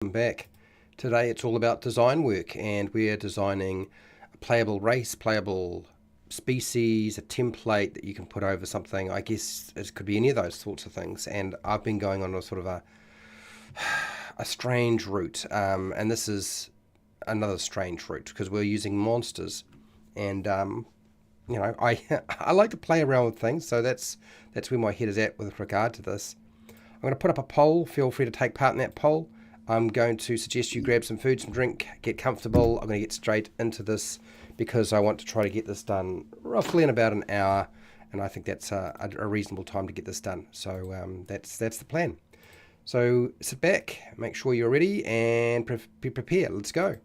Back. Today it's all about design work, and we're designing a playable race, playable species, a template that you can put over something. I guess it could be any of those sorts of things. And I've been going on a sort of a strange route, and this is another strange route because we're using monsters, and I I like to play around with things, so that's where my head is at with regard to this. I'm going to put up a poll. Feel free to take part in that poll. I'm going to suggest you grab some food, some drink, get comfortable. I'm going to get straight into this because I want to try to get this done roughly in about an hour, and I think that's a reasonable time to get this done. So that's the plan. So sit back, make sure you're ready, and be prepared. Let's go.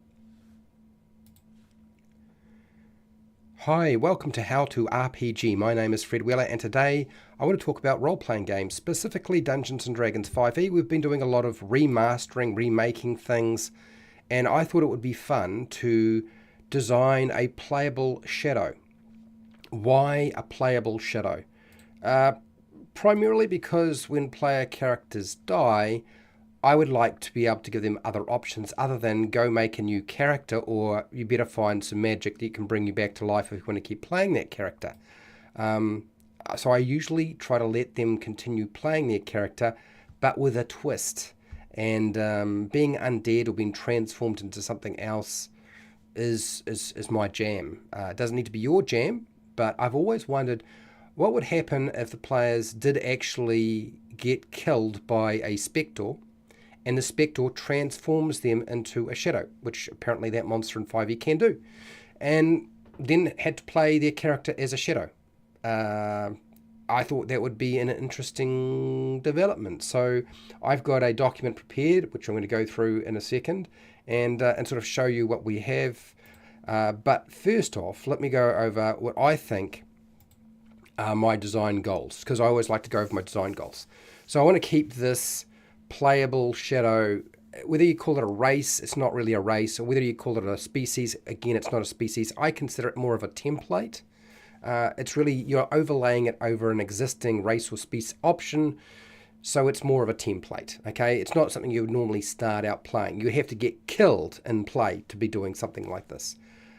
Hi, welcome to How to RPG. My name is Fred Weller, and today I want to talk about role-playing games, specifically Dungeons & Dragons 5e. We've been doing a lot of remastering, remaking things, and I thought it would be fun to design a playable shadow. Why a playable shadow? Primarily because when player characters die, I would like to be able to give them other options other than go make a new character, or you better find some magic that can bring you back to life if you want to keep playing that character. So I usually try to let them continue playing their character, but with a twist. And being undead or being transformed into something else is my jam. It doesn't need to be your jam, but I've always wondered what would happen if the players did actually get killed by a spectre, and the spectre transforms them into a shadow, which apparently that monster in 5e can do, and then had to play their character as a shadow. I thought that would be an interesting development. So I've got a document prepared, which I'm going to go through in a second, and sort of show you what we have. But first off, let me go over what I think are my design goals, because I always like to go over my design goals. So I want to keep this playable shadow, whether you call it a race, it's not really a race, or whether you call it a species, again, it's not a species. I consider it more of a template. It's really, you're overlaying it over an existing race or species option, so it's more of a template, okay? It's not something you would normally start out playing. You have to get killed in play to be doing something like this.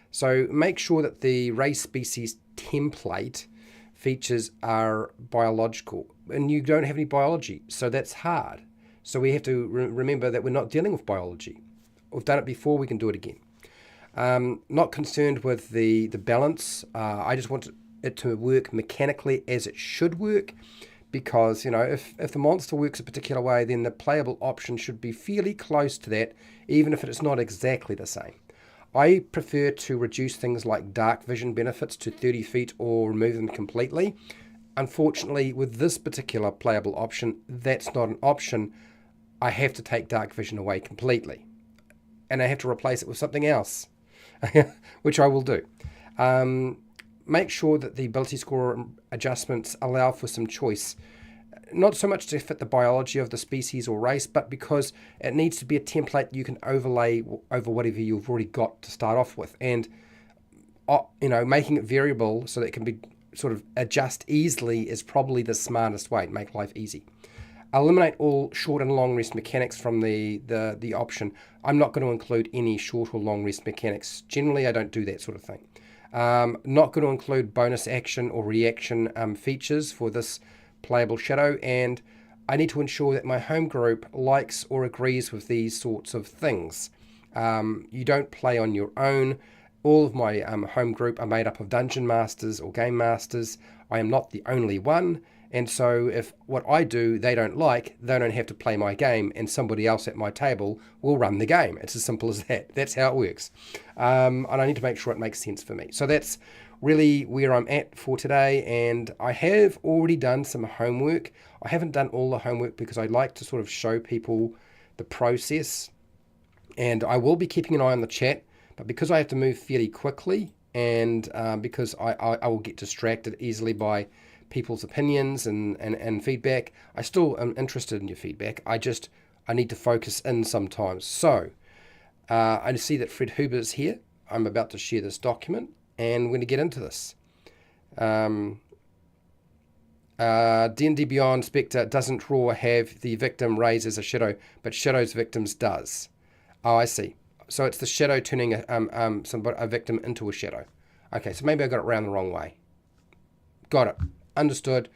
So make sure that the race species template features are biological, and you don't have any biology, so that's hard. So we have to remember that we're not dealing with biology. We've done it before, we can do it again. Not concerned with the balance. I just want it to work mechanically as it should work, because, you know, if the monster works a particular way, then the playable option should be fairly close to that, even if it's not exactly the same. I prefer to reduce things like dark vision benefits to 30 feet or remove them completely. Unfortunately, with this particular playable option, that's not an option. I have to take dark vision away completely, and I have to replace it with something else, which I will do. Make sure that the ability score adjustments allow for some choice, not so much to fit the biology of the species or race, but because it needs to be a template you can overlay over whatever you've already got to start off with, and making it variable so that it can be sort of adjust easily is probably the smartest way to make life easy. Eliminate all short and long rest mechanics from the option. I'm not going to include any short or long rest mechanics. Generally, I don't do that sort of thing. Not going to include bonus action or reaction features for this playable shadow, and I need to ensure that my home group likes or agrees with these sorts of things. You don't play on your own. All of my home group are made up of dungeon masters or game masters. I am not the only one. And so if what I do they don't like, they don't have to play my game, and somebody else at my table will run the game. It's as simple as that. That's how it works. And I need to make sure it makes sense for me. So that's really where I'm at for today. And I have already done some homework. I haven't done all the homework because I like to sort of show people the process. And I will be keeping an eye on the chat, but because I have to move fairly quickly, and because I will get distracted easily by people's opinions and feedback, I still am interested in your feedback. I need to focus in sometimes. So I see that Fred Huber is here. I'm about to share this document, and we're going to get into this. D&D Beyond Spectre doesn't draw have the victim raise as a shadow, but Shadow's victims does. Oh, I see. So it's the shadow turning a victim into a shadow. Okay, so maybe I got it round the wrong way. Got it. Understood.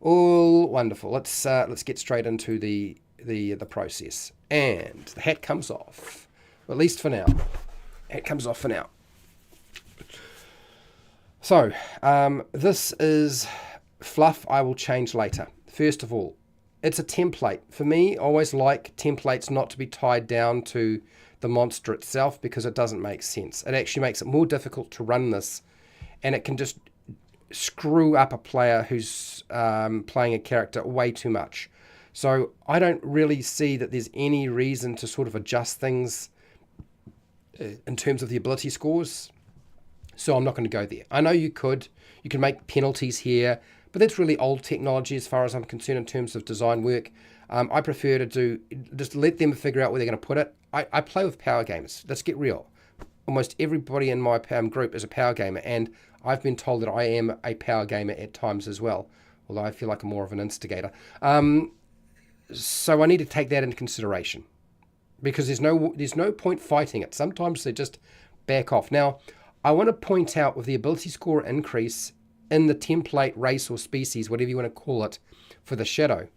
All wonderful. Let's get straight into the process. And the hat comes off. Well, at least for now. Hat comes off for now. So, this is fluff I will change later. First of all, it's a template. For me, I always like templates not to be tied down to the monster itself because it doesn't make sense. It actually makes it more difficult to run this, and it can just screw up a player who's playing a character way too much. So I don't really see that there's any reason to sort of adjust things in terms of the ability scores. So I'm not going to go there. I know you can make penalties here, but that's really old technology as far as I'm concerned in terms of design work. I prefer to just let them figure out where they're going to put it. I play with power gamers. Let's get real. Almost everybody in my group is a power gamer, and I've been told that I am a power gamer at times as well, although I feel like I'm more of an instigator. So I need to take that into consideration because there's no point fighting it. Sometimes they just back off. Now, I want to point out with the ability score increase in the template race or species, whatever you want to call it, for the shadow.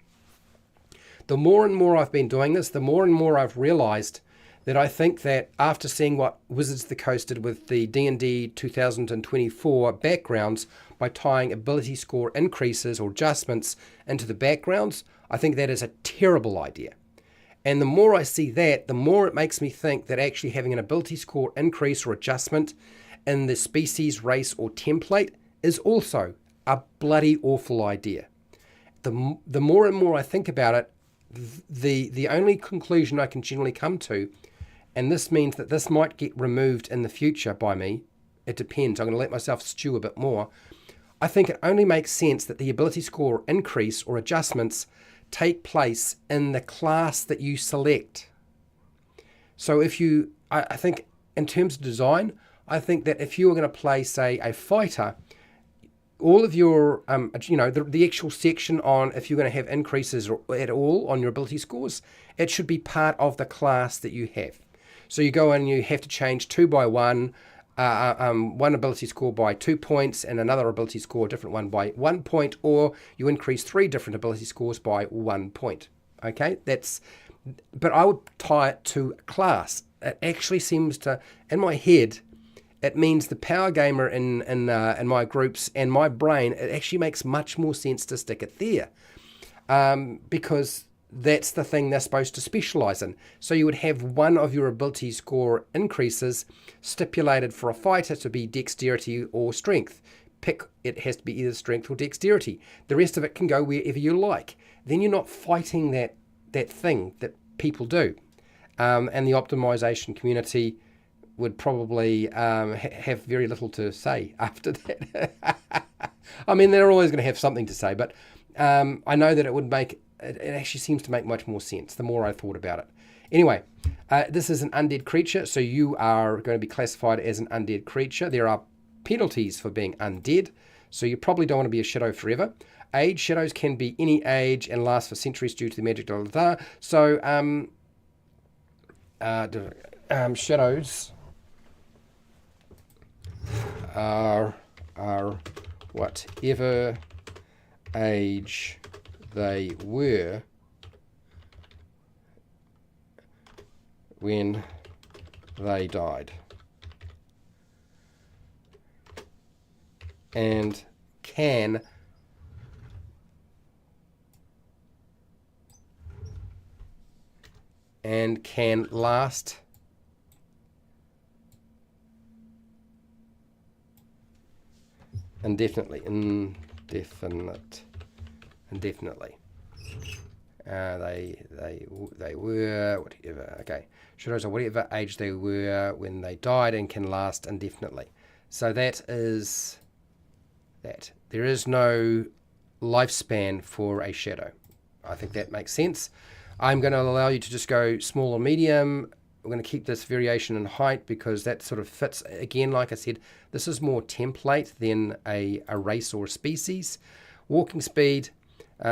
The more and more I've been doing this, the more and more I've realized that I think that after seeing what Wizards of the Coast did with the D&D 2024 backgrounds by tying ability score increases or adjustments into the backgrounds, I think that is a terrible idea. And the more I see that, the more it makes me think that actually having an ability score increase or adjustment in the species, race, or template is also a bloody awful idea. The more and more I think about it, the only conclusion I can generally come to, and this means that this might get removed in the future by me, it depends, I'm going to let myself stew a bit more, I think it only makes sense that the ability score increase or adjustments take place in the class that you select. So I think in terms of design, I think that if you were going to play, say, a fighter, all of your, the actual section on if you're going to have increases at all on your ability scores, it should be part of the class that you have. So you go in and you have to change 2 by 1, one ability score by 2 points and another ability score, a different one by 1 point, or you increase 3 different ability scores by 1 point. Okay, but I would tie it to a class. It actually seems to, in my head, it means the power gamer in my groups and my brain, it actually makes much more sense to stick it there. Because that's the thing they're supposed to specialize in. So you would have one of your ability score increases stipulated for a fighter to be dexterity or strength. Pick, it has to be either strength or dexterity. The rest of it can go wherever you like. Then you're not fighting that thing that people do. And the optimization community would probably have very little to say after that. I mean, they're always going to have something to say, but I know that it actually seems to make much more sense the more I thought about it. Anyway, this is an undead creature, so you are going to be classified as an undead creature. There are penalties for being undead, so you probably don't want to be a shadow forever. Age, shadows can be any age and last for centuries due to the magic, So, shadows are whatever age they were when they died, and can last indefinitely. They were whatever. Okay, shadows are whatever age they were when they died and can last indefinitely. So that is that. There is no lifespan for a shadow. I think that makes sense. I'm going to allow you to just go small or medium. We're going to keep this variation in height because that sort of fits. Again, like I said, this is more template than a race or a species. Walking speed,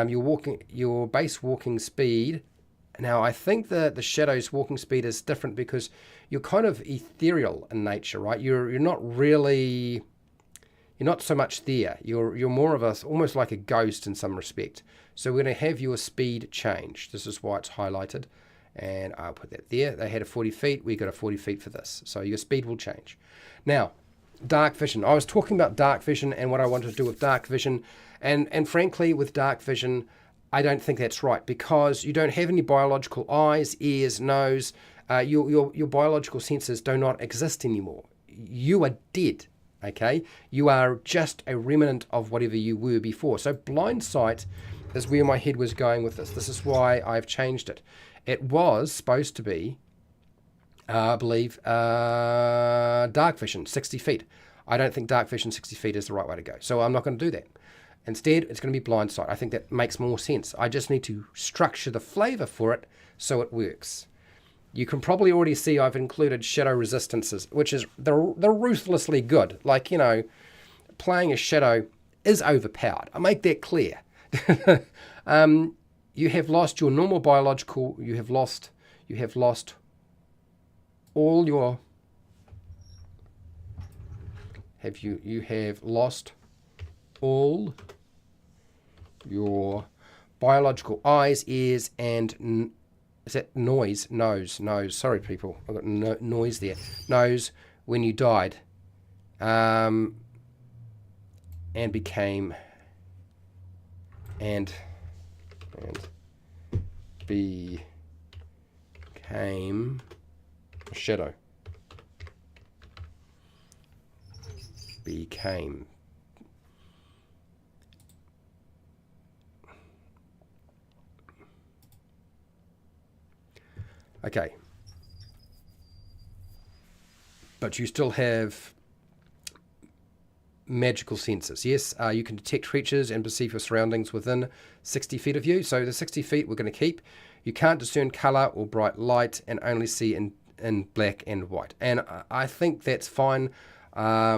your base walking speed. Now, I think the Shadow's walking speed is different because you're kind of ethereal in nature, right? You're not really, you're not so much there. You're more of a, almost like a ghost in some respect. So we're going to have your speed change. This is why it's highlighted. And I'll put that there. They had a 40 feet. We got a 40 feet for this. So your speed will change. Now, dark vision. I was talking about dark vision and what I wanted to do with dark vision. And frankly, with dark vision, I don't think that's right because you don't have any biological eyes, ears, nose. Your biological senses do not exist anymore. You are dead, okay? You are just a remnant of whatever you were before. So blind sight is where my head was going with this. This is why I've changed it. It was supposed to be, I believe, dark vision, 60 feet. I don't think dark vision 60 feet is the right way to go. So I'm not going to do that. Instead, it's going to be blind sight. I think that makes more sense. I just need to structure the flavor for it so it works. You can probably already see I've included shadow resistances, which is, they're ruthlessly good. Like, you know, playing a shadow is overpowered. I make that clear. You have lost your normal biological, you have lost all your, you have lost all your biological eyes, ears, and is that nose? Nose. Sorry, people. I've got noise there. Nose when you died, and became became a shadow. Became. Okay. But you still have magical senses. Yes, you can detect creatures and perceive your surroundings within 60 feet of you. So the 60 feet we're going to keep. You can't discern color or bright light and only see in black and white. And I think that's fine. I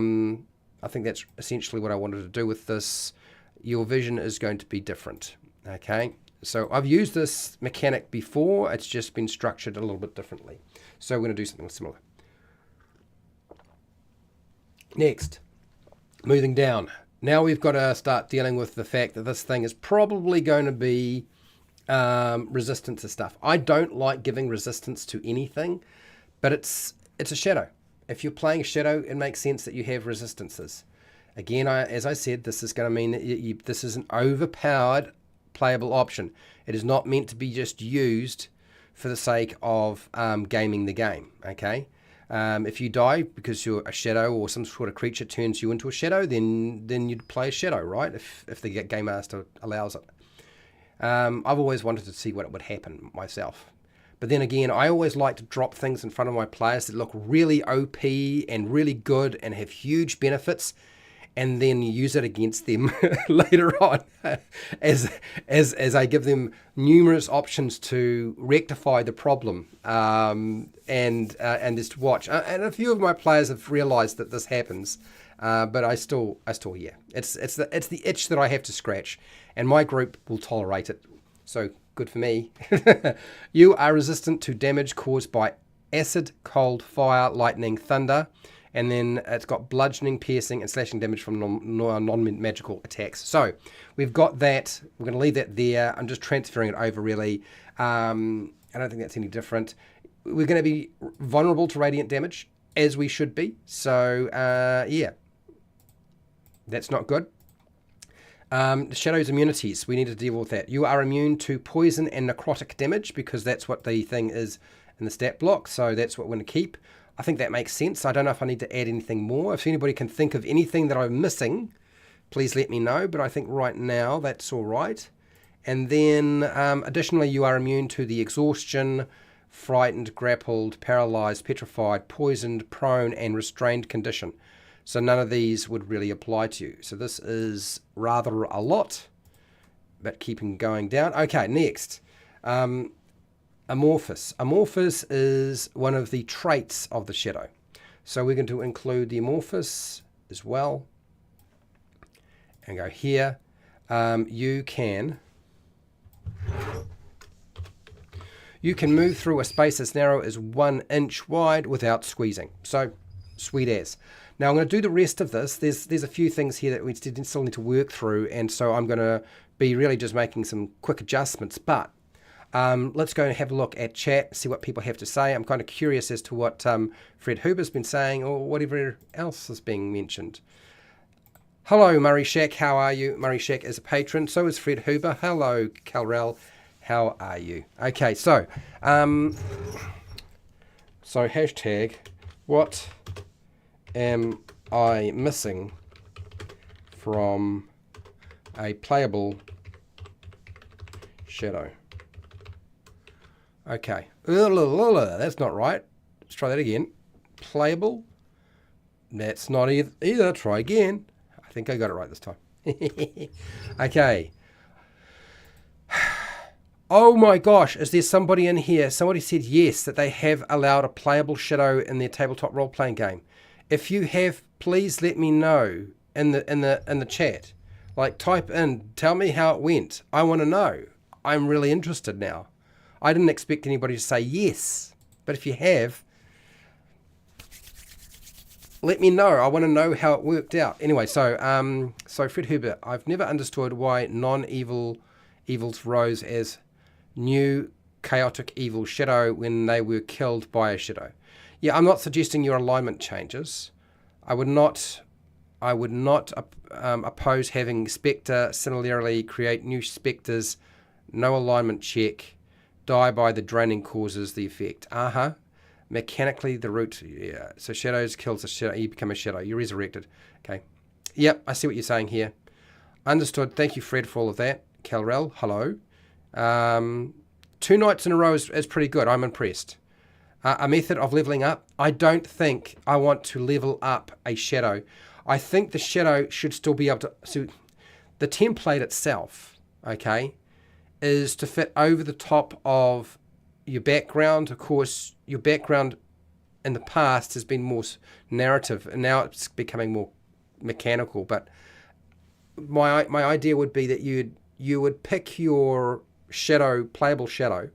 think that's essentially what I wanted to do with this. Your vision is going to be different. Okay. So I've used this mechanic before, it's just been structured a little bit differently. So we're going to do something similar. Next, moving down. Now we've got to start dealing with the fact that this thing is probably going to be resistant to stuff. I don't like giving resistance to anything, but it's a shadow. If you're playing a shadow, it makes sense that you have resistances. Again, as I said, this is going to mean that this is an overpowered playable option. It is not meant to be just used for the sake of gaming the game. Okay, if you die because you're a shadow or some sort of creature turns you into a shadow, then you'd play a shadow, right? If the game master allows it. I've always wanted to see what would happen myself. But then again, I always like to drop things in front of my players that look really OP and really good and have huge benefits, and then use it against them later on as I give them numerous options to rectify the problem and just watch. And a few of my players have realized that this happens, but I still yeah. It's the itch that I have to scratch, and my group will tolerate it. So good for me. You are resistant to damage caused by acid, cold, fire, lightning, thunder. And then it's got bludgeoning, piercing, and slashing damage from non-magical attacks. So we've got that. We're going to leave that there. I'm just transferring it over, really. I don't think that's any different. We're going to be vulnerable to radiant damage, as we should be. So, yeah. That's not good. Shadow's immunities. We need to deal with that. You are immune to poison and necrotic damage, because that's what the thing is in the stat block. So that's what we're going to keep. I think that makes sense. I don't know if I need to add anything more. If anybody can think of anything that I'm missing, please let me know. But I think right now that's all right. And then additionally, you are immune to the exhaustion, frightened, grappled, paralyzed, petrified, poisoned, prone, and restrained condition. So none of these would really apply to you. So this is rather a lot, but keeping going down. Okay, next. Amorphous. Amorphous is one of the traits of the shadow. So we're going to include the amorphous as well. And go here. you can move through a space as narrow as 1 inch wide without squeezing. So, sweet as. Now I'm going to do the rest of this. There's a few things here that we still need to work through, and so I'm going to be really just making some quick adjustments. But let's go and have a look at chat, see what people have to say. I'm kind of curious as to what Fred Huber's been saying, or whatever else is being mentioned. Hello, Murray Shack. How are you? Murray Shack is a patron. So is Fred Huber. Hello, Calrell. How are you? Okay, so hashtag, what am I missing from a playable shadow? Okay, that's not right. Let's try that again. Playable. That's not either. Try again. I think I got it right this time. Okay. Oh my gosh, is there somebody in here? Somebody said yes, that they have allowed a playable shadow in their tabletop role-playing game. If you have, please let me know in the chat. Like, type in, tell me how it went. I want to know. I'm really interested now. I didn't expect anybody to say yes, but if you have, let me know. I want to know how it worked out. Anyway, so Fred Huber, I've never understood why non-evils rose as new chaotic evil shadow when they were killed by a shadow. Yeah, I'm not suggesting your alignment changes. I would not oppose having Spectre similarly create new Spectres, no alignment check, die by the draining causes the effect. Mechanically, the root, yeah. So shadows kills a shadow, you become a shadow, you're resurrected. Okay. Yep, I see what you're saying here. Understood. Thank you, Fred, for all of that. Calrell, hello. 2 nights in a row is pretty good. I'm impressed. A method of leveling up. I don't think I want to level up a shadow. I think the shadow should still be able to... So the template itself, okay, is to fit over the top of your background. Of course, your background in the past has been more narrative, and now it's becoming more mechanical. But my idea would be that you would pick your shadow, playable shadow.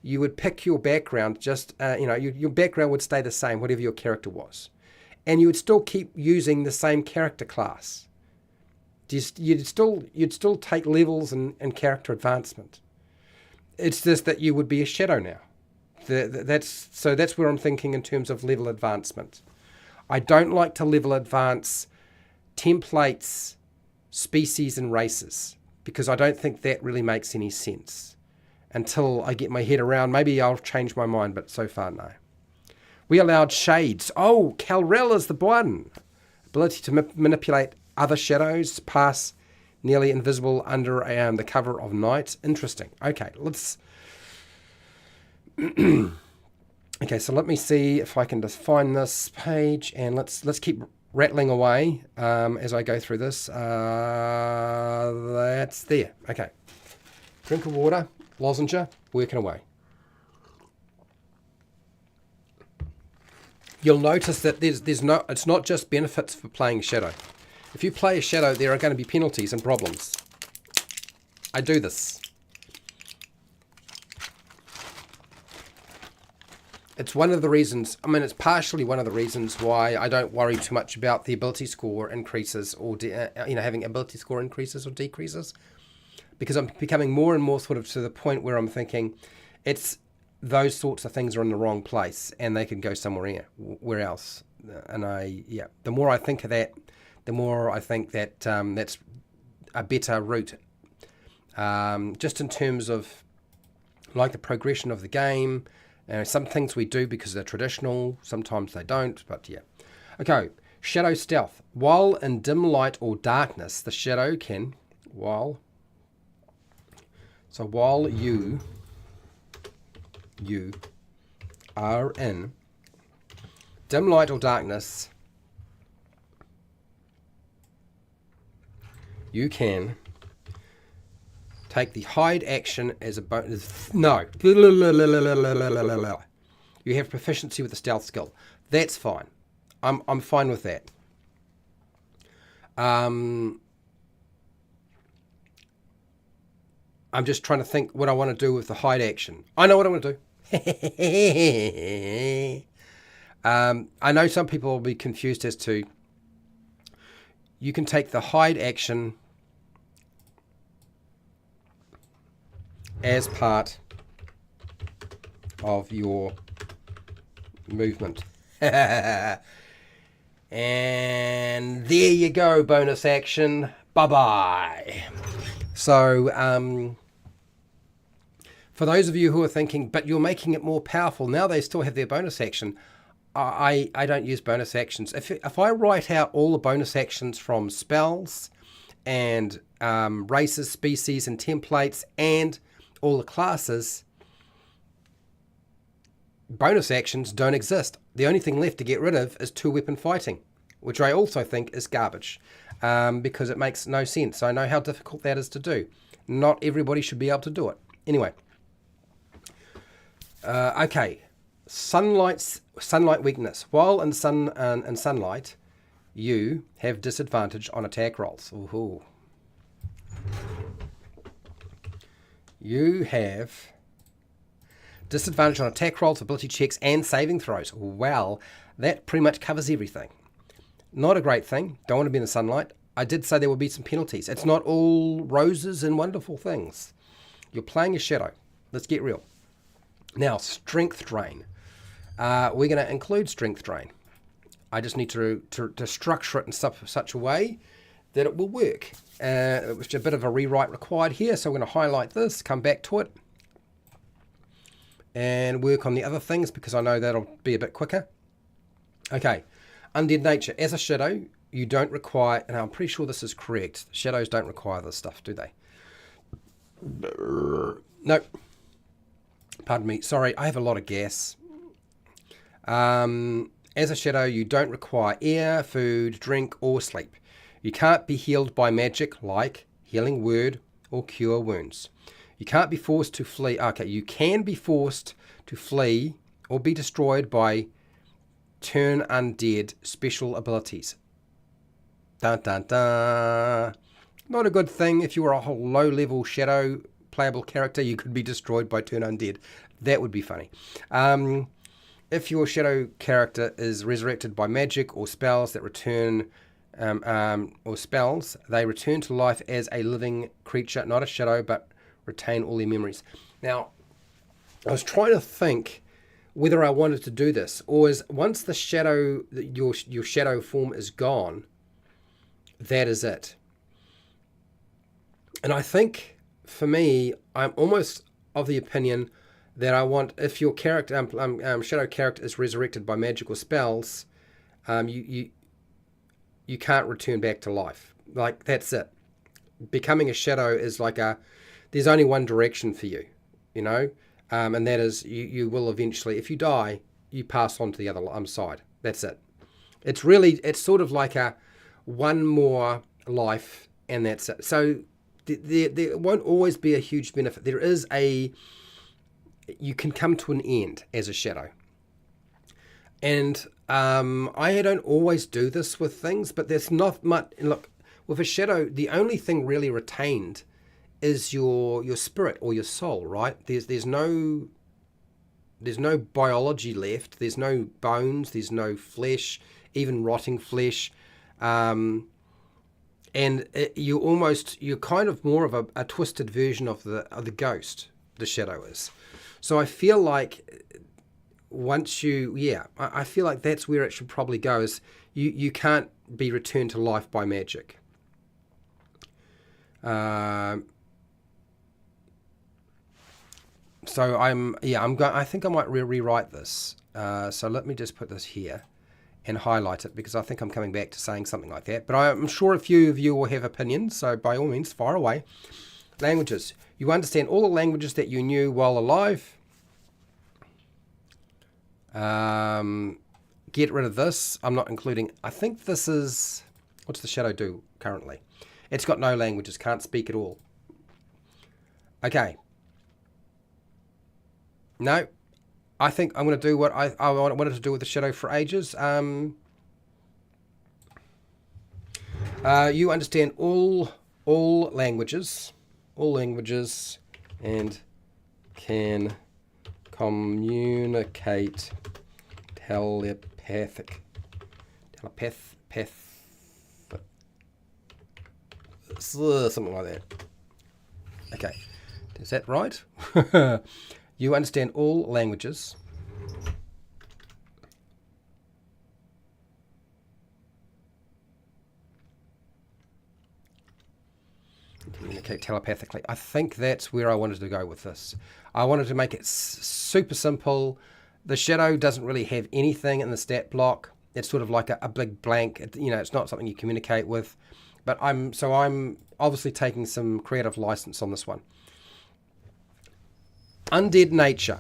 You would pick your background, just your background would stay the same, whatever your character was, and you would still keep using the same character class. You'd still take levels and character advancement. It's just that you would be a shadow now. That's where I'm thinking in terms of level advancement. I don't like to level advance templates, species, and races, because I don't think that really makes any sense. Until I get my head around, maybe I'll change my mind, but so far, no. We allowed shades. Oh, Calrell is the one. Ability to manipulate other shadows, pass nearly invisible under the cover of night. Interesting. Okay, let's... Okay, so let me see if I can just find this page, and let's keep rattling away as I go through this. That's there. Okay. Drink of water. Lozenge, working away. You'll notice that it's not just benefits for playing a shadow. If you play a shadow, there are going to be penalties and problems. I do this. It's one of the reasons, it's partially one of the reasons why I don't worry too much about the ability score increases or, having ability score increases or decreases. Because I'm becoming more and more sort of to the point where I'm thinking those sorts of things are in the wrong place and they can go somewhere else. And the more I think of that, the more I think that that's a better route. Just in terms of like the progression of the game. Some things we do because they're traditional, sometimes they don't, but yeah. Okay, shadow stealth. While in dim light or darkness, the shadow can, while you are in dim light or darkness, you can take the hide action as a bonus. No. You have proficiency with the stealth skill. That's fine. I'm fine with that. I'm just trying to think what I want to do with the hide action. I know what I want to do. I know some people will be confused as to, you can take the hide action as part of your movement. And there you go, bonus action. Bye-bye. So, for those of you who are thinking, but you're making it more powerful, now they still have their bonus action. I don't use bonus actions. If I write out all the bonus actions from spells and races, species, and templates, and all the classes, bonus actions don't exist. The only thing left to get rid of is two-weapon fighting, which I also think is garbage, because it makes no sense. I know how difficult that is to do. Not everybody should be able to do it. Anyway, okay. Sunlight weakness. While in sunlight, you have disadvantage on attack rolls. Ooh. You have disadvantage on attack rolls, ability checks, and saving throws. Well, that pretty much covers everything. Not a great thing. Don't want to be in the sunlight. I did say there will be some penalties. It's not all roses and wonderful things. You're playing a shadow. Let's get real. Now, strength drain. We're going to include strength drain. I just need to structure it in such a way that it will work. It was a bit of a rewrite required here, so we're going to highlight this, come back to it, and work on the other things because I know that'll be a bit quicker. Okay, undead nature. As a shadow, you don't require, and I'm pretty sure this is correct, shadows don't require this stuff, do they? No. Pardon me. Sorry, I have a lot of gas. As a shadow, you don't require air, food, drink, or sleep. You can't be healed by magic like healing word or cure wounds. You can't be forced to flee. Okay, you can be forced to flee or be destroyed by turn undead special abilities. Dun dun dun. Not a good thing. If you were a whole low-level shadow playable character, you could be destroyed by turn undead. That would be funny. If your shadow character is resurrected by magic or spells that return, they return to life as a living creature, not a shadow, but retain all their memories. Now, I was trying to think whether I wanted to do this, or is once the shadow, your shadow form is gone, that is it. And I think, for me, I'm almost of the opinion that I want, if your character, shadow character is resurrected by magical spells, you can't return back to life. Like, that's it. Becoming a shadow is like there's only one direction for you, you know, and that is you will eventually, if you die, you pass on to the other side. That's it. It's sort of like one more life, and that's it. So there won't always be a huge benefit. There is you can come to an end as a shadow. And I don't always do this with things, but there's not much. Look, with a shadow, the only thing really retained is your spirit or your soul, right? There's no biology left. There's no bones. There's no flesh, even rotting flesh. And you're kind of more of a twisted version of the ghost. The shadow is. So I feel like once I feel like that's where it should probably go, is you can't be returned to life by magic. So I think I might rewrite this. So let me just put this here and highlight it, because I think I'm coming back to saying something like that. But I'm sure a few of you will have opinions, so by all means, fire away. Languages. You understand all the languages that you knew while alive. Get rid of this. I'm not including. I think this is. What's the shadow do currently? It's got no languages. Can't speak at all. Okay. No. I think I'm going to do what I wanted to do with the shadow for ages. You understand all languages. all languages and can communicate something like that. Okay, is that right? You understand all languages communicate telepathically. I think that's where I wanted to go with this. I wanted to make it super simple. The shadow doesn't really have anything in the stat block. It's sort of like a big blank. It's not something you communicate with. But I'm obviously taking some creative license on this one. Undead nature.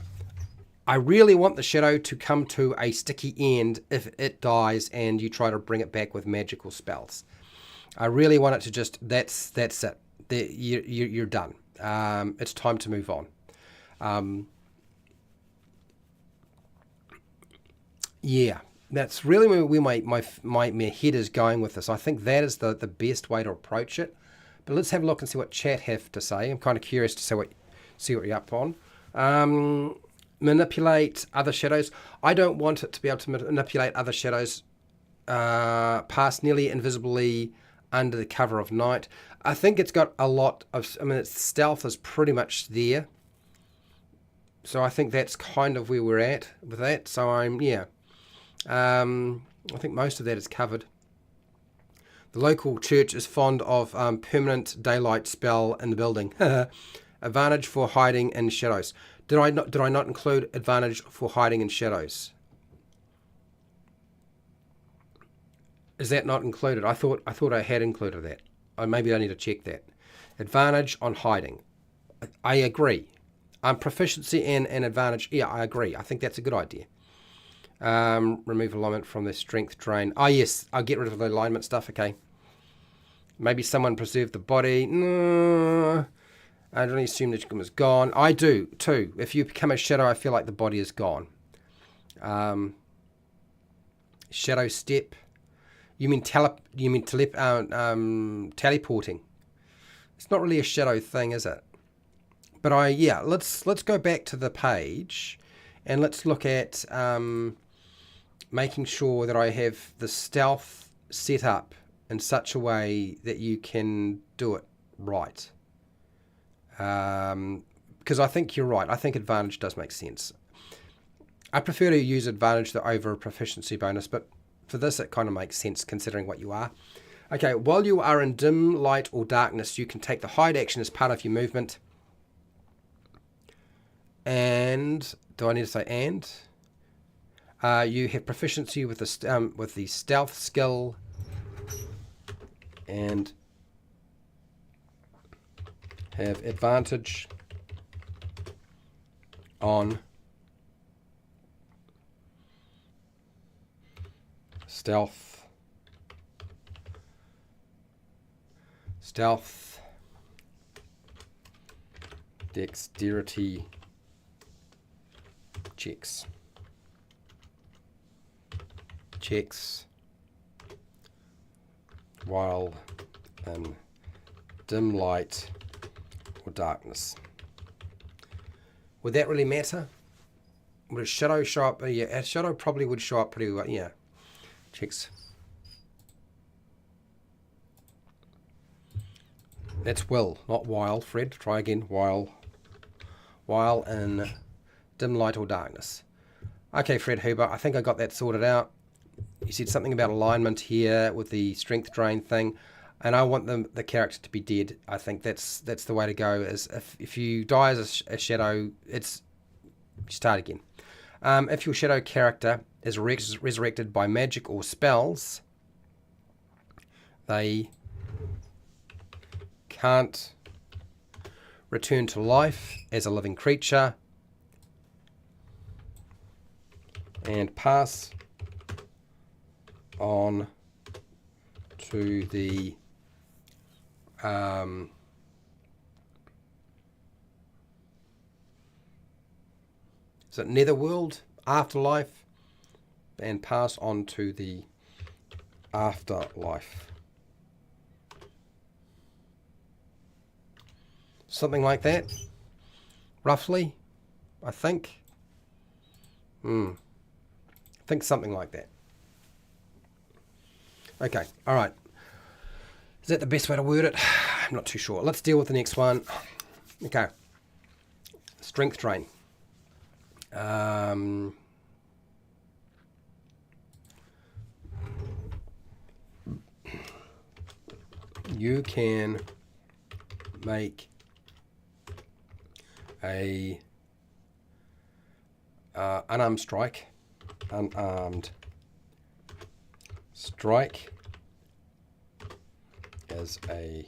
I really want the shadow to come to a sticky end if it dies and you try to bring it back with magical spells. I really want it to just, that's it. You're done. It's time to move on. Yeah, that's really where my head is going with this. I think that is the best way to approach it. But let's have a look and see what chat have to say. I'm kind of curious to see what you're up on. Manipulate other shadows. I don't want it to be able to manipulate other shadows pass nearly invisibly under the cover of night. I think it's got a lot of, its stealth is pretty much there. So I think that's kind of where we're at with that. So I think most of that is covered. The local church is fond of permanent daylight spell in the building. Advantage for hiding in shadows. Did I not include advantage for hiding in shadows? Is that not included? I thought I had included that. Maybe I need to check that. Advantage on hiding. I agree. Proficiency and advantage. Yeah, I agree. I think that's a good idea. Remove alignment from the strength drain. Oh, yes. I'll get rid of the alignment stuff. Okay. Maybe someone preserved the body. No. I don't assume that it's gone. I do, too. If you become a shadow, I feel like the body is gone. Shadow step. You mean teleporting? It's not really a shadow thing, is it? But let's go back to the page and let's look at making sure that I have the stealth set up in such a way that you can do it right. Because I think you're right. I think advantage does make sense. I prefer to use advantage over a proficiency bonus, but for this it kind of makes sense considering what you are. Okay, while you are in dim light or darkness, you can take the hide action as part of your movement. And do I need to say and? You have proficiency with the stealth skill and have advantage on stealth, dexterity checks while in dim light or darkness. Would that really matter? Would a shadow show up? Yeah, a shadow probably would show up pretty well. Yeah. Checks. That's will, not while, Fred. Try again. While in dim light or darkness. Okay, Fred Huber, I think I got that sorted out. You said something about alignment here with the strength drain thing, and I want the character to be dead. I think that's the way to go. Is if you die as a shadow, it's start again. If your shadow character is resurrected by magic or spells, they can't return to life as a living creature and pass on to the is it netherworld, afterlife, and pass on to the afterlife. Something like that, roughly, I think. I think something like that. Okay, all right. Is that the best way to word it? I'm not too sure. Let's deal with the next one. Okay. Strength drain. You can make a unarmed strike as a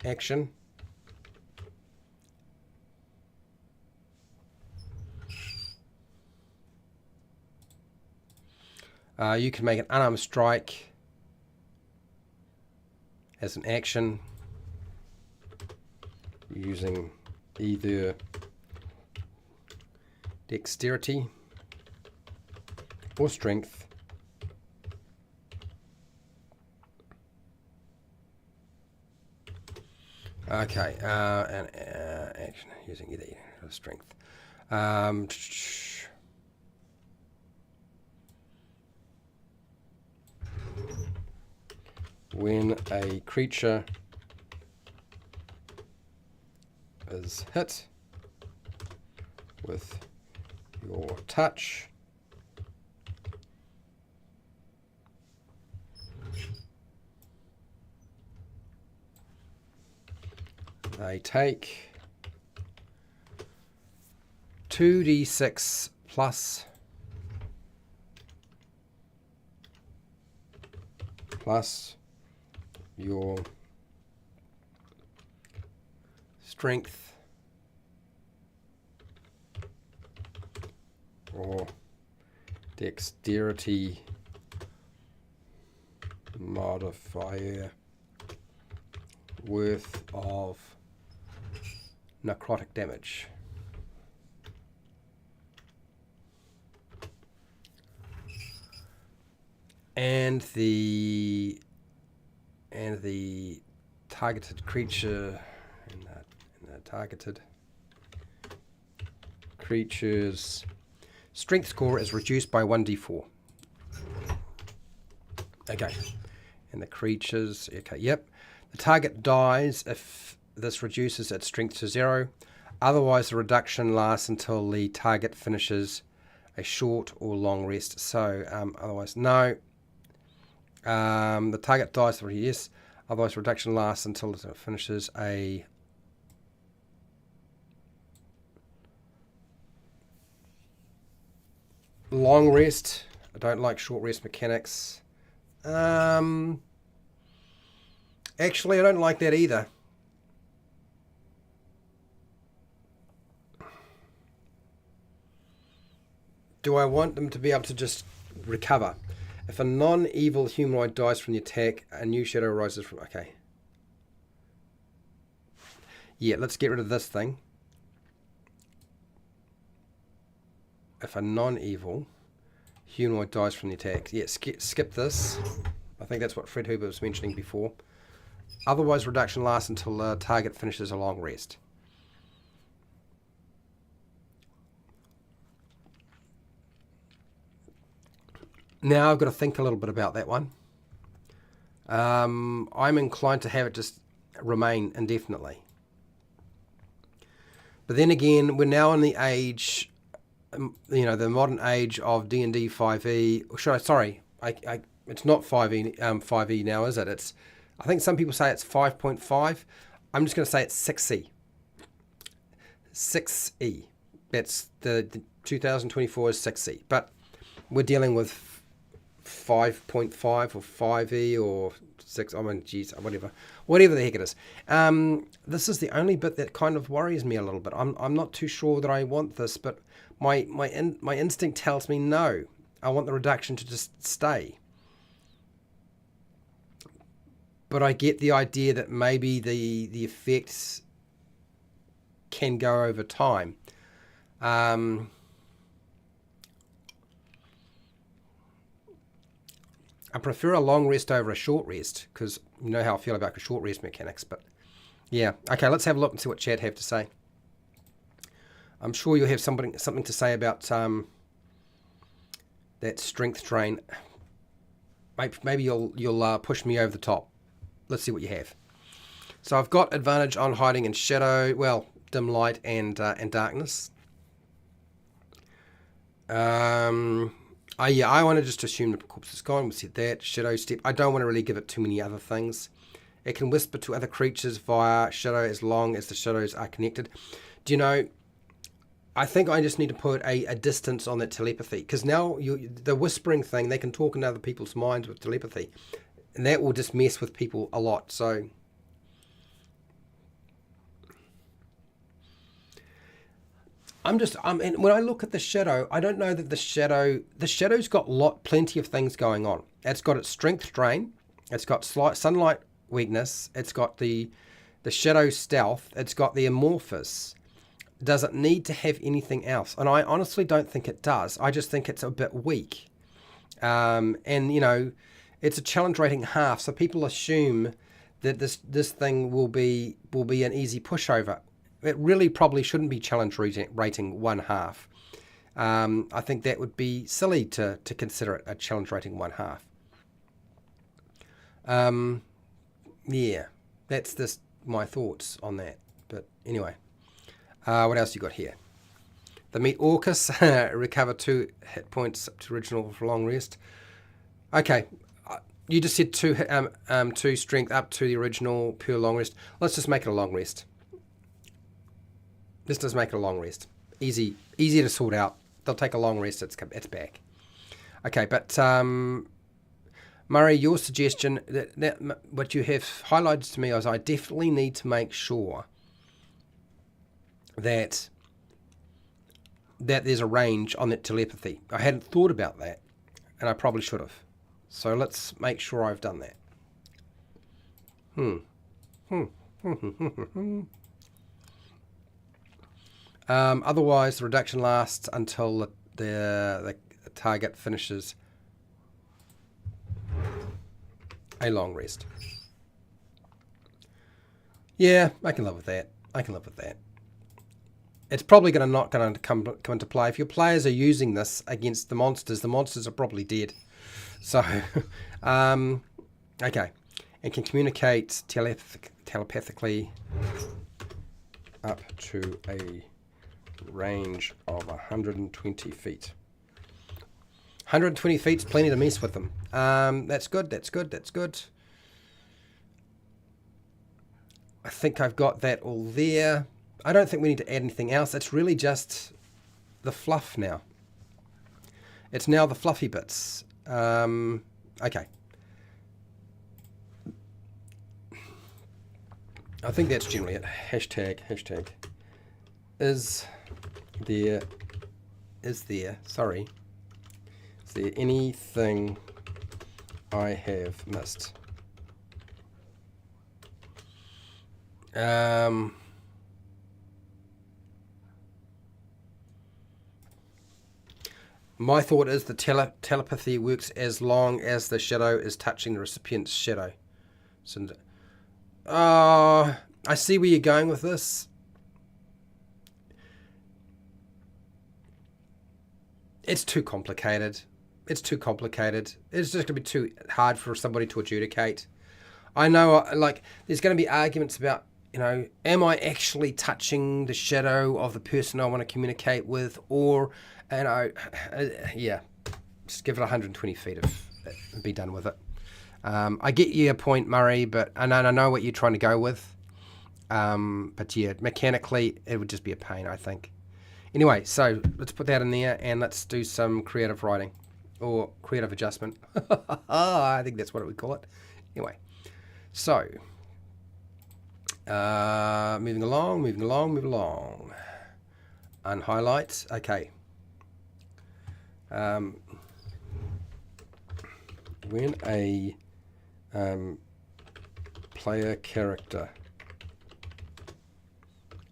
action. You can make an unarmed strike as an action using either dexterity or strength Okay, and action using either strength. When a creature is hit with your touch, they take 2d6 plus your strength or dexterity modifier worth of necrotic damage. And the targeted creature and the targeted creature's strength score is reduced by 1d4. Okay. And the creatures, okay, yep. The target dies if this reduces its strength to 0. Otherwise, the reduction lasts until the target finishes a short or long rest. So, otherwise, no. The target dies, yes. Otherwise, reduction lasts until it finishes a long rest. I don't like short rest mechanics. Actually, I don't like that either. Do I want them to be able to just recover? If a non-evil humanoid dies from the attack, a new shadow rises from... Okay. Yeah, let's get rid of this thing. If a non-evil humanoid dies from the attack. Yeah, skip this. I think that's what Fred Huber was mentioning before. Otherwise, reduction lasts until the target finishes a long rest. Now I've got to think a little bit about that one. I'm inclined to have it just remain indefinitely. But then again, we're now in the age, the modern age of D&D 5e. It's not 5e now, is it? I think some people say it's 5.5. I'm just going to say it's 6e. 6e. That's the 2024 is 6e. But we're dealing with 5.5 or 5e or 6, whatever the heck it is. This is the only bit that kind of worries me a little bit. I'm not too sure that I want this, but my instinct tells me no. I want the reduction to just stay. But I get the idea that maybe the effects can go over time. I prefer a long rest over a short rest because You know how I feel about the short rest mechanics, but yeah. Okay, let's have a look and see what chat have to say. I'm sure you'll have something to say about that strength drain. Maybe you'll push me over the top. Let's see what you have. So I've got advantage on hiding in shadow, well, dim light and darkness. Yeah, I want to just assume the corpse is gone. We said that. Shadow step. I don't want to really give it too many other things. It can whisper to other creatures via shadow as long as the shadows are connected. Do you know, I think I just need to put a distance on that telepathy, because now the whispering thing, they can talk in other people's minds with telepathy, and that will just mess with people a lot. So and when I look at the shadow, I don't know that the shadow's got plenty of things going on. It's got its strength drain, it's got slight sunlight weakness, it's got the shadow stealth, it's got the amorphous. Does it need to have anything else? And I honestly don't think it does. I just think it's a bit weak. And you know, it's a challenge rating half, so people assume that this thing will be an easy pushover. It really probably shouldn't be challenge rating 1/2. I think that would be silly to consider it a challenge rating 1/2. Yeah, that's just my thoughts on that. But anyway, what else you got here? The meat Orcus, recover 2 hit points up to original for long rest. Okay, you just said 2 strength up to the original pure long rest. Let's just make it a long rest. This does make it a long rest. Easy to sort out. They'll take a long rest. It's back. Okay, but Murray, your suggestion that what you have highlighted to me is I definitely need to make sure that there's a range on that telepathy. I hadn't thought about that, and I probably should have. So let's make sure I've done that. Otherwise, the reduction lasts until the target finishes a long rest. Yeah, I can live with that. It's probably not going to come into play. If your players are using this against the monsters are probably dead. So, okay. And can communicate telepathically up to a range of 120 feet. 120 feet is plenty to mess with them. That's good. I think I've got that all there. I don't think we need to add anything else. It's really just the fluff now. It's now the fluffy bits. Okay. I think that's generally it. Hashtag. Is there anything I have missed? My thought is the telepathy works as long as the shadow is touching the recipient's shadow. So, I see where you're going with this. It's too complicated. It's just going to be too hard for somebody to adjudicate. I know, like, there's going to be arguments about, you know, am I actually touching the shadow of the person I want to communicate with, or, yeah, just give it 120 feet and be done with it. I get your point, Murray, but I know what you're trying to go with. But yeah, mechanically, it would just be a pain, I think. Anyway, so let's put that in there and let's do some creative writing or creative adjustment. I think that's what we call it. Anyway, so moving along. Unhighlight. Okay. When a player character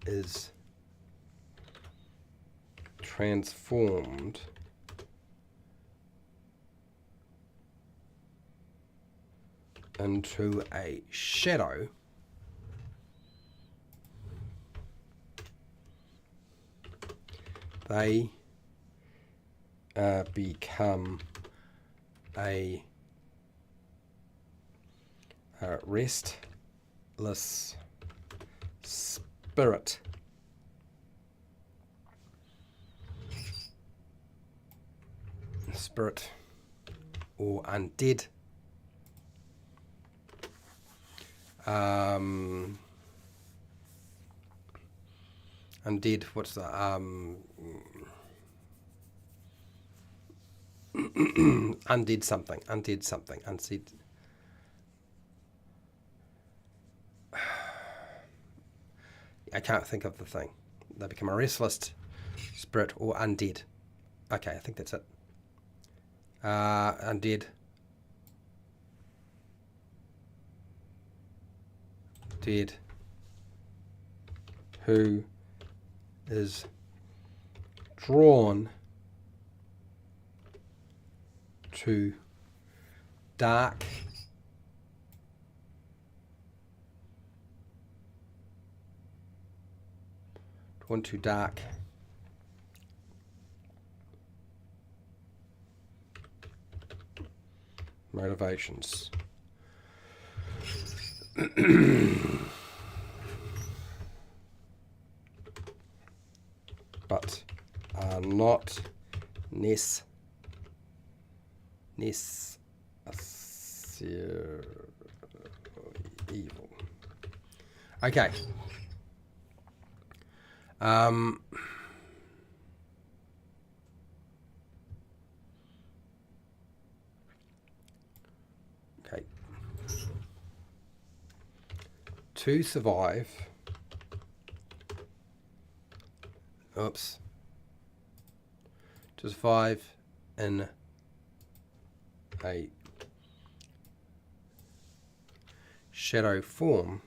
is transformed into a shadow, they become a restless spirit. Spirit or undead. Undead, what's the undead something, undead. I can't think of the thing. They become a restless spirit or undead. Okay, I think that's it. Undead. Dead. Who is drawn to dark motivations. But are not evil. Okay. Okay. To survive. Oops. To survive in a shadow form,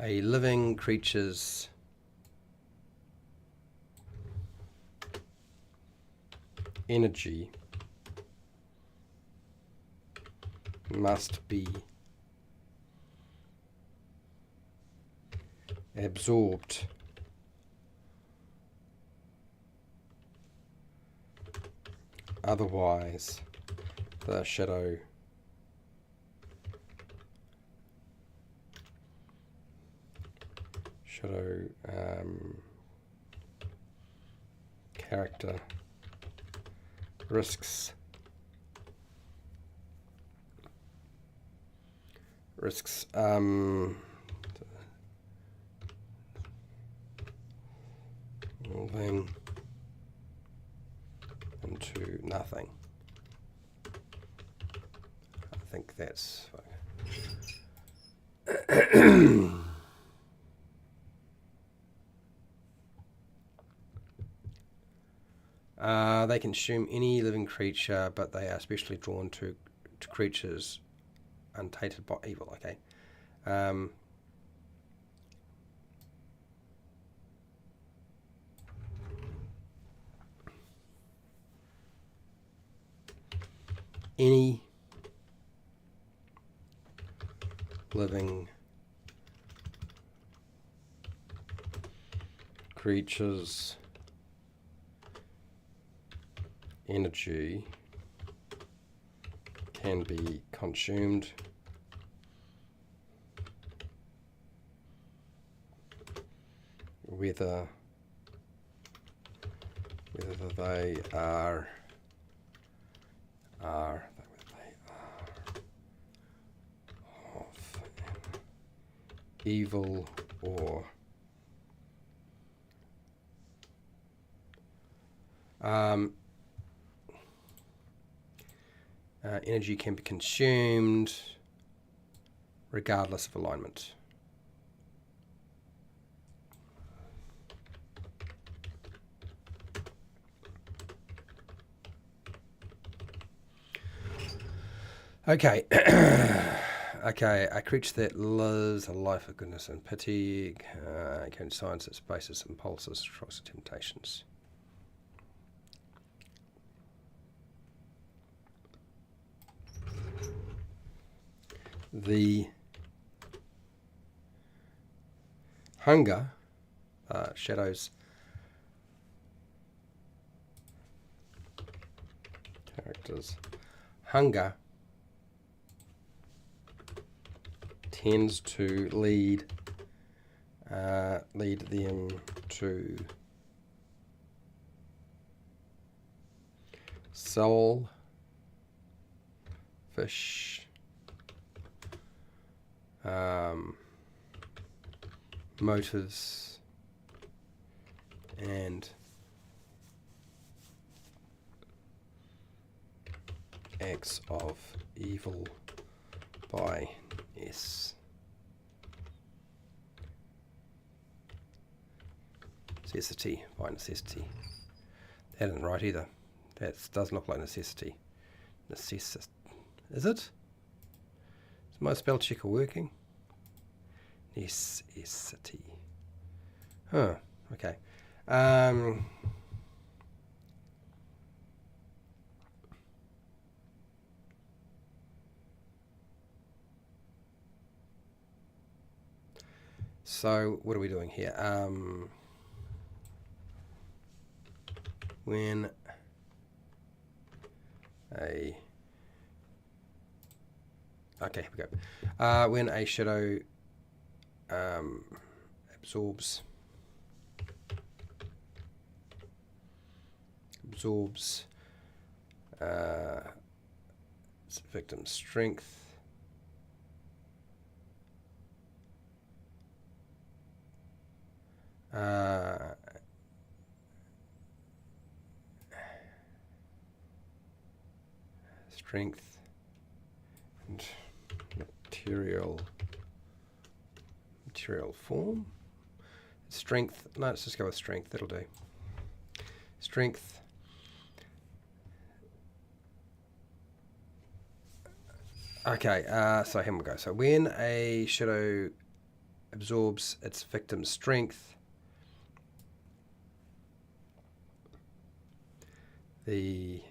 a living creature's energy must be absorbed otherwise the shadow character risks moving into nothing. I think that's they consume any living creature, but they are especially drawn to creatures untainted by evil. Okay. Any living creature's energy can be consumed whether they are of evil or energy can be consumed regardless of alignment. Okay. Okay, a creature that lives a life of goodness and pity can silence its basis, impulses, shocks, and temptations. The hunger, shadows, characters, hunger tends to lead them to selfish motives and acts of evil by necessity, by necessity. That isn't right either. That doesn't look like necessity. Is it? Is my spell checker working? Necessity. Huh, okay. So what are we doing here? When a okay, here we go. When a shadow absorbs its victim's strength, strength and material form. Strength, no, let's just go with strength, that'll do. Strength. Okay, so here we go. So when a shadow absorbs its victim's strength, the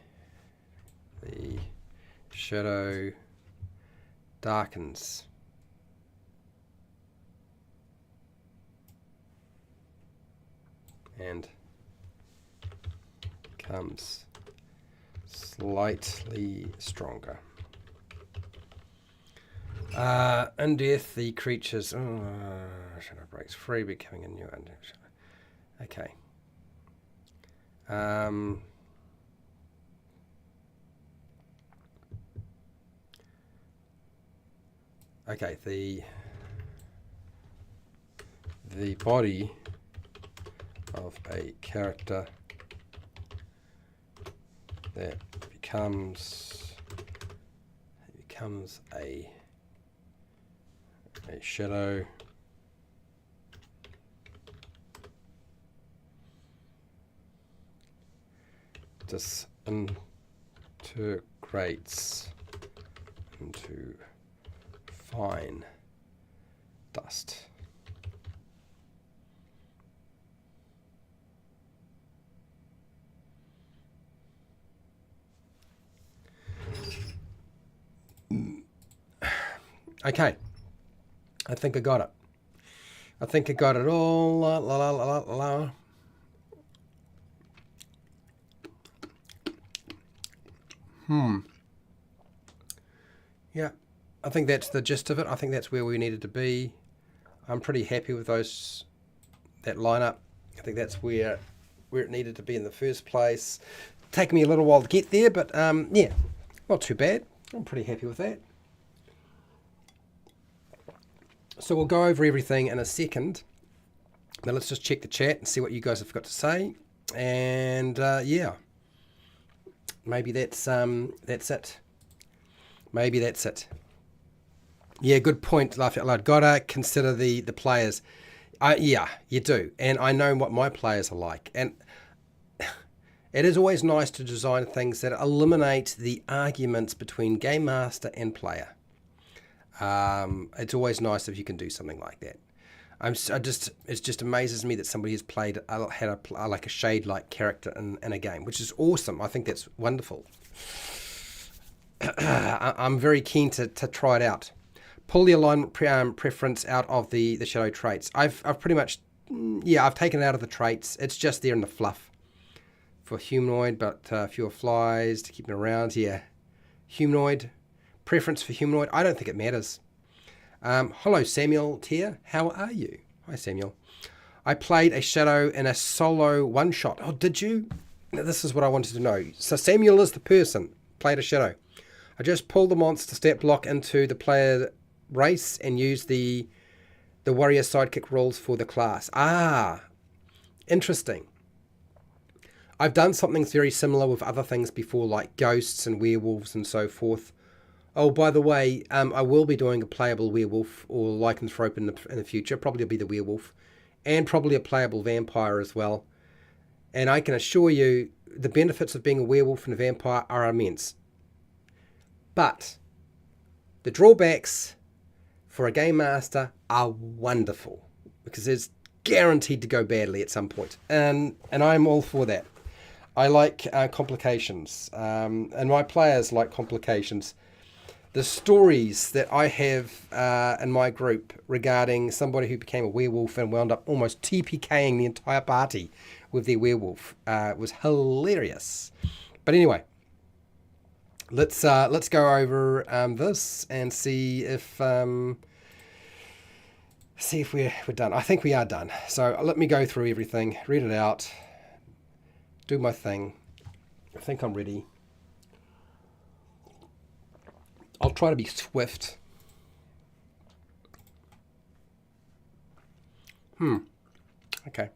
shadow darkens and becomes slightly stronger. In death, the creature's shadow breaks free, becoming a new under shadow. Okay. Okay, the body of a character that becomes a shadow disintegrates into fine dust. Okay, I think I got it. I think I got it all. La, la, la, la, la. Yeah, I think that's the gist of it. I think that's where we needed to be. I'm pretty happy with that lineup. I think that's where it needed to be in the first place. Taken me a little while to get there, but yeah, not too bad. I'm pretty happy with that. So we'll go over everything in a second. Now let's just check the chat and see what you guys have got to say. And yeah, maybe that's it. Maybe that's it. Yeah, good point, Laugh Out Loud. Gotta consider the players. Yeah, you do. And I know what my players are like. And it is always nice to design things that eliminate the arguments between game master and player. It's always nice if you can do something like that. It just amazes me that somebody has played like a shade-like character in a game, which is awesome. I think that's wonderful. I'm very keen to try it out. Pull the alignment preference out of the shadow traits. I've pretty much, yeah, I've taken it out of the traits. It's just there in the fluff for humanoid, but fewer flies to keep it around. Yeah, humanoid preference for humanoid. I don't think it matters. Hello, Samuel Tier. How are you? Hi, Samuel. I played a shadow in a solo one-shot. Oh, did you? This is what I wanted to know. So Samuel is the person. Played a shadow. I just pulled the monster stat block into the player race and used the warrior sidekick rules for the class. Ah, interesting. I've done something very similar with other things before, like ghosts and werewolves and so forth. Oh, by the way, I will be doing a playable werewolf or lycanthrope in the future. Probably will be the werewolf. And probably a playable vampire as well. And I can assure you, the benefits of being a werewolf and a vampire are immense. But the drawbacks for a game master are wonderful. Because it's guaranteed to go badly at some point. And I'm all for that. I like complications. And my players like complications. The stories that I have in my group regarding somebody who became a werewolf and wound up almost TPKing the entire party with their werewolf was hilarious. But anyway, let's go over this and see if we're done. I think we are done. So let me go through everything, read it out, do my thing. I think I'm ready. I'll try to be swift. Okay.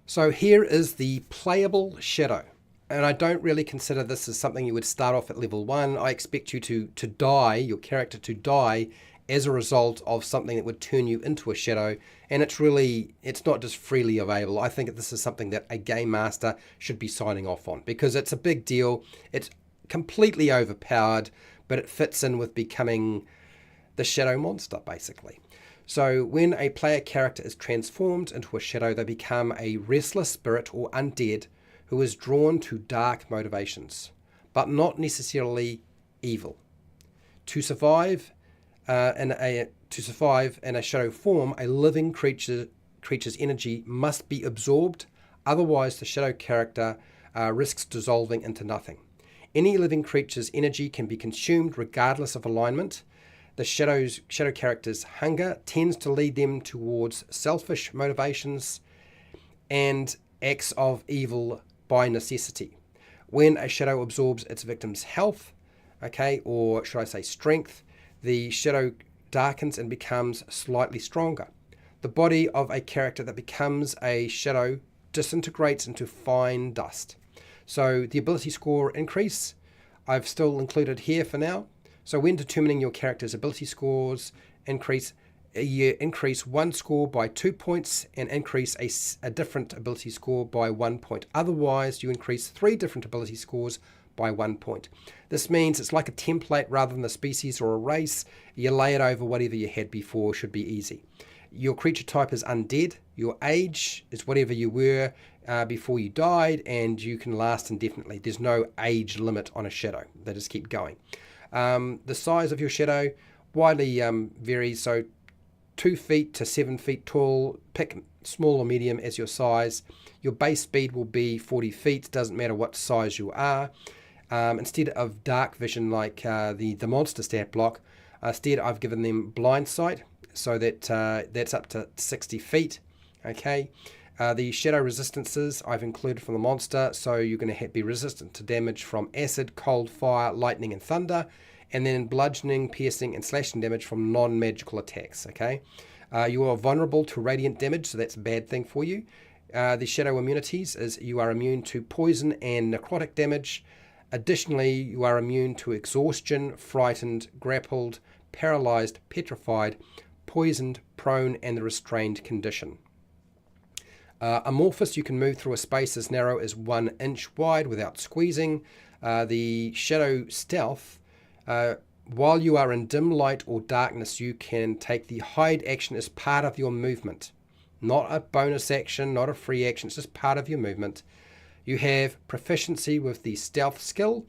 So here is the playable shadow. And I don't really consider this as something you would start off at level 1. I expect you to die, your character to die, as a result of something that would turn you into a shadow. And it's not just freely available. I think that this is something that a game master should be signing off on, because it's a big deal. It's completely overpowered, but it fits in with becoming the shadow monster, basically. So when a player character is transformed into a shadow, they become a restless spirit or undead who is drawn to dark motivations, but not necessarily evil. To survive in a shadow form, a living creature's energy must be absorbed, otherwise the shadow character risks dissolving into nothing. Any living creature's energy can be consumed regardless of alignment. The shadow character's hunger tends to lead them towards selfish motivations and acts of evil by necessity. When a shadow absorbs its victim's health, or should I say strength, the shadow darkens and becomes slightly stronger. The body of a character that becomes a shadow disintegrates into fine dust. So the ability score increase, I've still included here for now. So when determining your character's ability scores, increase one score by 2 points and increase a different ability score by 1 point. Otherwise, you increase 3 different ability scores by 1 point. This means it's like a template rather than a species or a race. You lay it over whatever you had before, should be easy. Your creature type is undead. Your age is whatever you were before you died, and you can last indefinitely. There's no age limit on a shadow. They just keep going. The size of your shadow widely varies, so 2 feet to 7 feet tall. Pick small or medium as your size. Your base speed will be 40 feet. Doesn't matter what size you are. Instead of dark vision like the monster stat block, instead I've given them blind sight, so that that's up to 60 feet. Okay. The shadow resistances I've included from the monster, so you're going to be resistant to damage from acid, cold, fire, lightning, and thunder, and then bludgeoning, piercing, and slashing damage from non-magical attacks. Okay, you are vulnerable to radiant damage, so that's a bad thing for you. The shadow immunities is you are immune to poison and necrotic damage. Additionally, you are immune to exhaustion, frightened, grappled, paralyzed, petrified, poisoned, prone, and the restrained condition. Amorphous, you can move through a space as narrow as 1 inch wide without squeezing. The shadow stealth While you are in dim light or darkness, you can take the hide action as part of your movement. Not a bonus action, not a free action, it's just part of your movement. You have proficiency with the stealth skill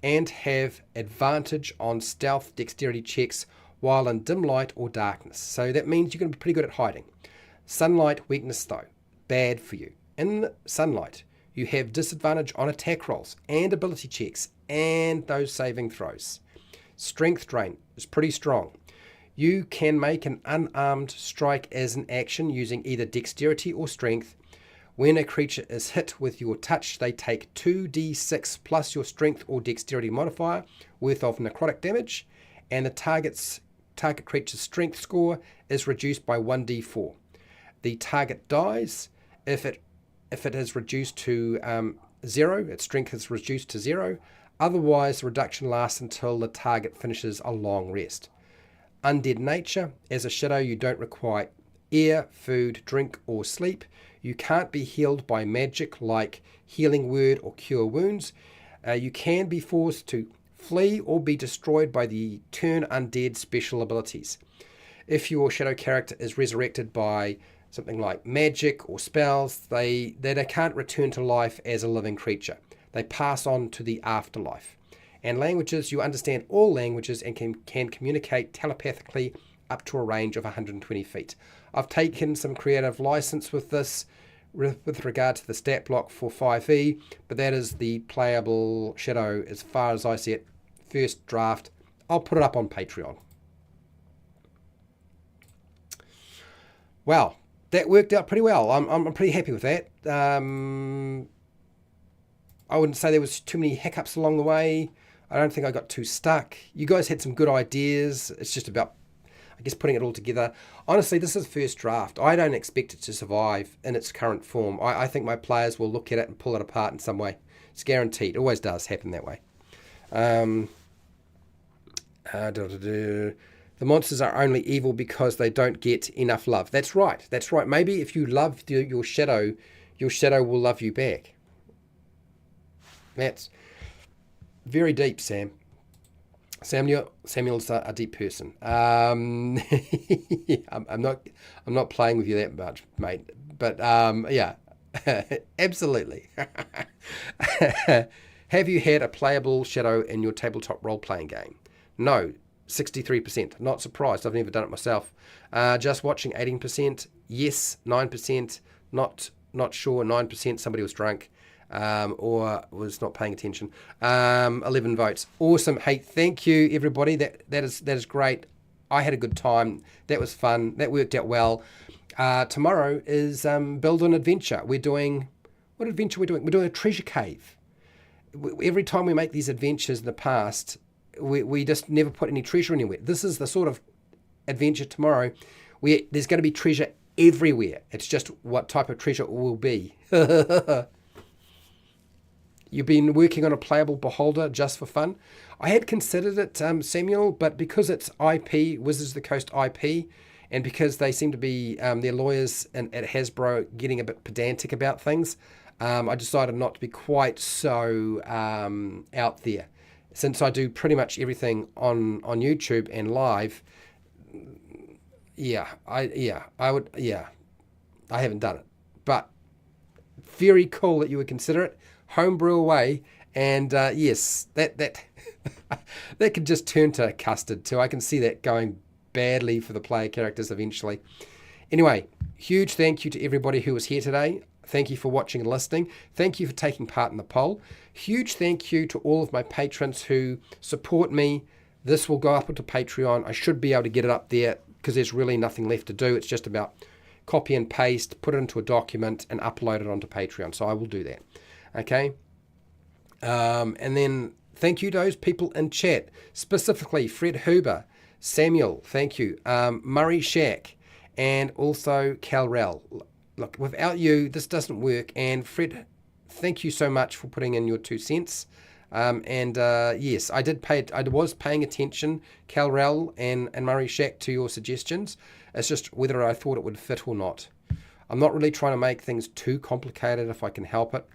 and have advantage on stealth dexterity checks while in dim light or darkness. So that means you're going to be pretty good at hiding. Sunlight weakness though, bad for you. In sunlight, you have disadvantage on attack rolls and ability checks and those saving throws. Strength drain is pretty strong. You can make an unarmed strike as an action using either dexterity or strength. When a creature is hit with your touch, they take 2d6 plus your strength or dexterity modifier worth of necrotic damage, and the target creature's strength score is reduced by 1d4. The target dies if it is reduced to 0, its strength is reduced to 0. Otherwise, the reduction lasts until the target finishes a long rest. Undead nature. As a shadow, you don't require air, food, drink, or sleep. You can't be healed by magic like Healing Word or Cure Wounds. You can be forced to flee or be destroyed by the Turn Undead special abilities. If your shadow character is resurrected by something like magic or spells, they can't return to life as a living creature. They pass on to the afterlife. And languages, you understand all languages and can communicate telepathically up to a range of 120 feet. I've taken some creative license with this with regard to the stat block for 5e, but that is the playable shadow as far as I see it. First draft. I'll put it up on Patreon. Wow, that worked out pretty well. I'm pretty happy with that. I wouldn't say there was too many hiccups along the way. I don't think I got too stuck. You guys had some good ideas. It's just about, I guess, putting it all together. Honestly, this is first draft. I don't expect it to survive in its current form. I think my players will look at it and pull it apart in some way. It's guaranteed. It always does happen that way. The monsters are only evil because they don't get enough love. That's right. That's right. Maybe if you love your shadow will love you back. That's very deep, Sam. Samuel's a deep person. I'm not playing with you that much, mate. But yeah, absolutely. Have you had a playable shadow in your tabletop role-playing game? No, 63%. Not surprised. I've never done it myself. Just watching, 18%. Yes, 9%. Not sure, 9%. Somebody was drunk. Or was not paying attention. 11 votes. Awesome. Hey, thank you, everybody. That is great. I had a good time. That was fun. That worked out well. Tomorrow is Build an Adventure. What adventure we're doing? We're doing a treasure cave. Every time we make these adventures in the past, we just never put any treasure anywhere. This is the sort of adventure tomorrow where there's going to be treasure everywhere. It's just what type of treasure it will be. You've been working on a playable beholder just for fun. I had considered it, Samuel, but because it's IP, Wizards of the Coast IP, and because they seem to be, their lawyers at Hasbro getting a bit pedantic about things, I decided not to be quite so out there. Since I do pretty much everything on YouTube and live, I haven't done it. But very cool that you would consider it. Homebrew away, and yes, that that could just turn to custard too. I can see that going badly for the player characters eventually. Anyway, huge thank you to everybody who was here today. Thank you for watching and listening. Thank you for taking part in the poll. Huge thank you to all of my patrons who support me. This will go up onto Patreon. I should be able to get it up there because there's really nothing left to do. It's just about copy and paste, put it into a document, and upload it onto Patreon. So I will do that. Okay. And then thank you to those people in chat, specifically Fred Huber, Samuel, thank you, Murray Shack, and also Calrell. Look, without you, this doesn't work. And Fred, thank you so much for putting in your 2 cents. Yes, I was paying attention, Calrell and Murray Shack, to your suggestions. It's just whether I thought it would fit or not. I'm not really trying to make things too complicated if I can help it.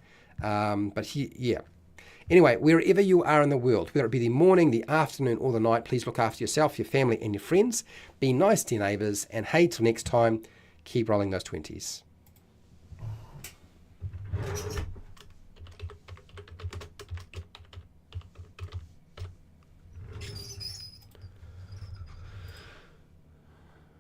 But yeah. Anyway, wherever you are in the world, whether it be the morning, the afternoon, or the night, please look after yourself, your family, and your friends. Be nice to your neighbours. And hey, till next time, keep rolling those 20s.